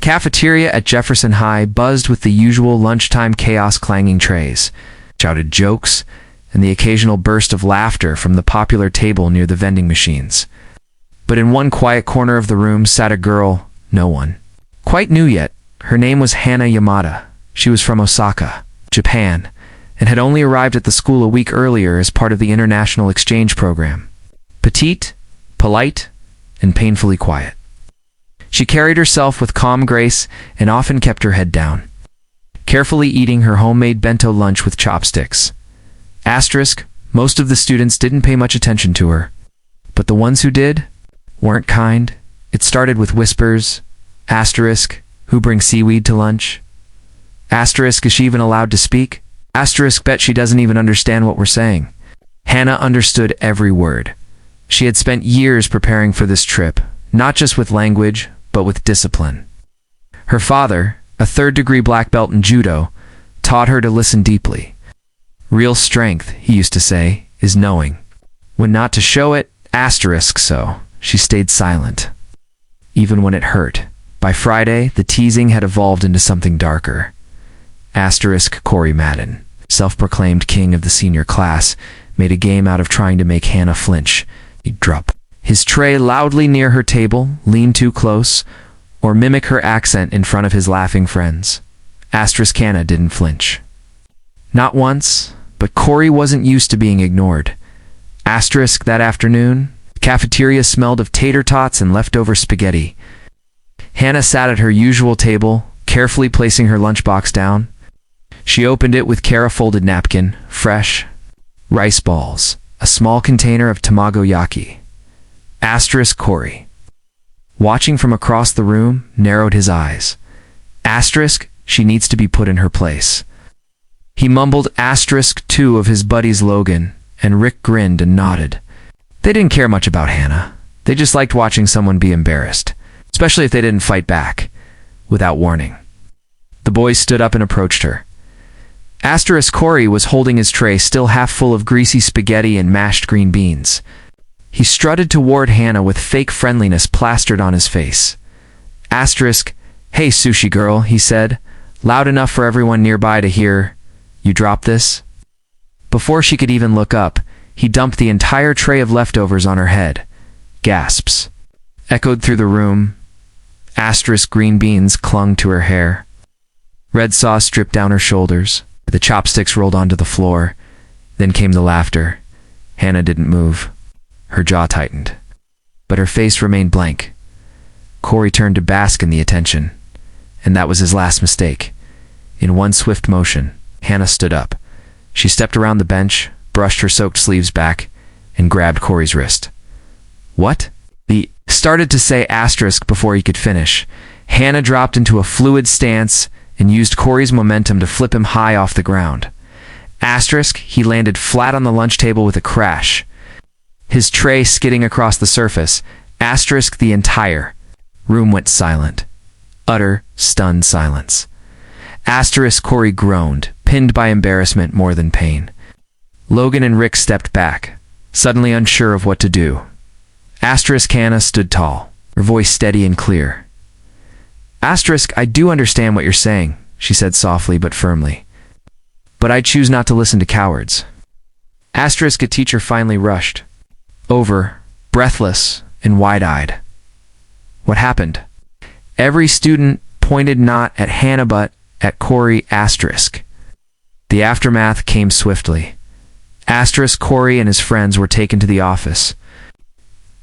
cafeteria at Jefferson High buzzed with the usual lunchtime chaos, clanging trays, shouted jokes, and the occasional burst of laughter from the popular table near the vending machines. But in one quiet corner of the room sat a girl no one quite knew yet. Her name was Hana Yamada. She was from Osaka, Japan, and had only arrived at the school a week earlier as part of the international exchange program. Petite, polite, and painfully quiet. She carried herself with calm grace and often kept her head down, carefully eating her homemade bento lunch with chopsticks. Asterisk, most of the students didn't pay much attention to her, but the ones who did weren't kind. It started with whispers. Asterisk, who brings seaweed to lunch? Asterisk, is she even allowed to speak? Asterisk, bet she doesn't even understand what we're saying. Hana understood every word. She had spent years preparing for this trip, not just with language, but with discipline. Her father, a third-degree black belt in Judo, taught her to listen deeply. Real strength, he used to say, is knowing when not to show it. Asterisk, so she stayed silent, even when it hurt. By Friday, the teasing had evolved into something darker. Asterisk, Corey Madden, self-proclaimed king of the senior class, made a game out of trying to make Hana flinch. He'd drop his tray loudly near her table, lean too close, or mimic her accent in front of his laughing friends. Asterisk, Hana didn't flinch. Not once, but Corey wasn't used to being ignored. Asterisk, that afternoon, the cafeteria smelled of tater tots and leftover spaghetti. Hana sat at her usual table, carefully placing her lunchbox down. She opened it with care-folded napkin, fresh rice balls, a small container of tamagoyaki. Asterisk, Corey, watching from across the room, narrowed his eyes. Asterisk, she needs to be put in her place. He mumbled asterisk two of his buddies Logan, and Rick grinned and nodded. They didn't care much about Hana. They just liked watching someone be embarrassed, especially if they didn't fight back, without warning. The boys stood up and approached her. Asterisk, Corey was holding his tray still half full of greasy spaghetti and mashed green beans. He strutted toward Hana with fake friendliness plastered on his face. Asterisk, hey sushi girl, he said, loud enough for everyone nearby to hear, you drop this? Before she could even look up, he dumped the entire tray of leftovers on her head. Gasps echoed through the room. Asterisk, green beans clung to her hair. Red sauce dripped down her shoulders. The chopsticks rolled onto the floor. Then came the laughter. Hana didn't move. Her jaw tightened, but her face remained blank. Corey turned to bask in the attention, and that was his last mistake. In one swift motion, Hana stood up. She stepped around the bench, brushed her soaked sleeves back, and grabbed Corey's wrist. What? He started to say asterisk before he could finish. Hana dropped into a fluid stance and used Corey's momentum to flip him high off the ground. Asterisk, he landed flat on the lunch table with a crash, his tray skidding across the surface. Asterisk, the entire room went silent. Utter, stunned silence. Asterisk, Corey groaned, pinned by embarrassment more than pain. Logan and Rick stepped back, suddenly unsure of what to do. Asterisk, Hana stood tall, her voice steady and clear. Asterisk, I do understand what you're saying, she said softly but firmly. But I choose not to listen to cowards. Asterisk, a teacher finally rushed over, breathless and wide-eyed. What happened? Every student pointed not at Hana but at Corey. Asterisk. The aftermath came swiftly. Asterisk, Corey and his friends were taken to the office.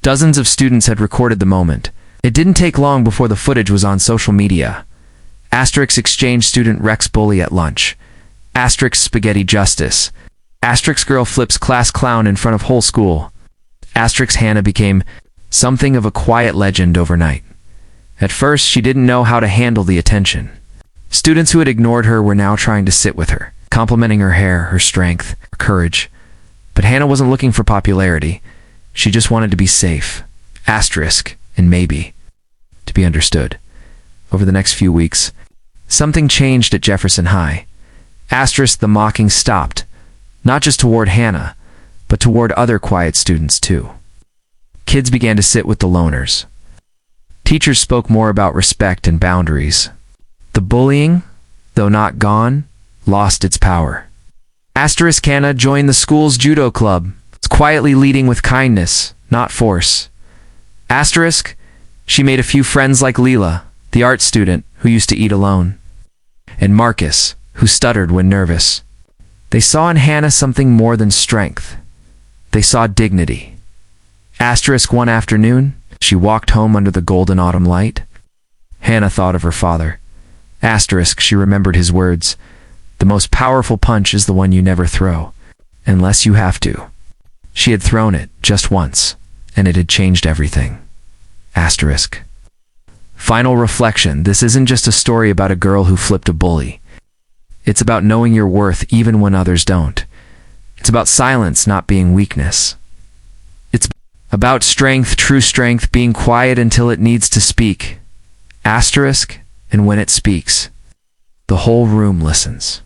Dozens of students had recorded the moment. It didn't take long before the footage was on social media. Asterisk, exchange student Rex bully at lunch. Asterisk, spaghetti justice. Asterisk, girl flips class clown in front of whole school. Asterisk, Hana became something of a quiet legend overnight. At first, she didn't know how to handle the attention. Students who had ignored her were now trying to sit with her, complimenting her hair, her strength, her courage. But Hana wasn't looking for popularity. She just wanted to be safe. Asterisk, and maybe to be understood. Over the next few weeks, something changed at Jefferson High. Asterisk, the mocking stopped, not just toward Hana, but toward other quiet students too. Kids began to sit with the loners. Teachers spoke more about respect and boundaries. The bullying, though not gone, lost its power. Hana joined the school's judo club, quietly leading with kindness, not force. She made a few friends like Leela, the art student who used to eat alone, and Marcus, who stuttered when nervous. They saw in Hana something more than strength. They saw dignity. One afternoon, she walked home under the golden autumn light. Hana thought of her father. She remembered his words. The most powerful punch is the one you never throw, unless you have to. She had thrown it just once, and it had changed everything. Final reflection: this isn't just a story about a girl who flipped a bully. It's about knowing your worth even when others don't. It's about silence not being weakness. It's about strength, true strength, being quiet until it needs to speak. And when it speaks, the whole room listens.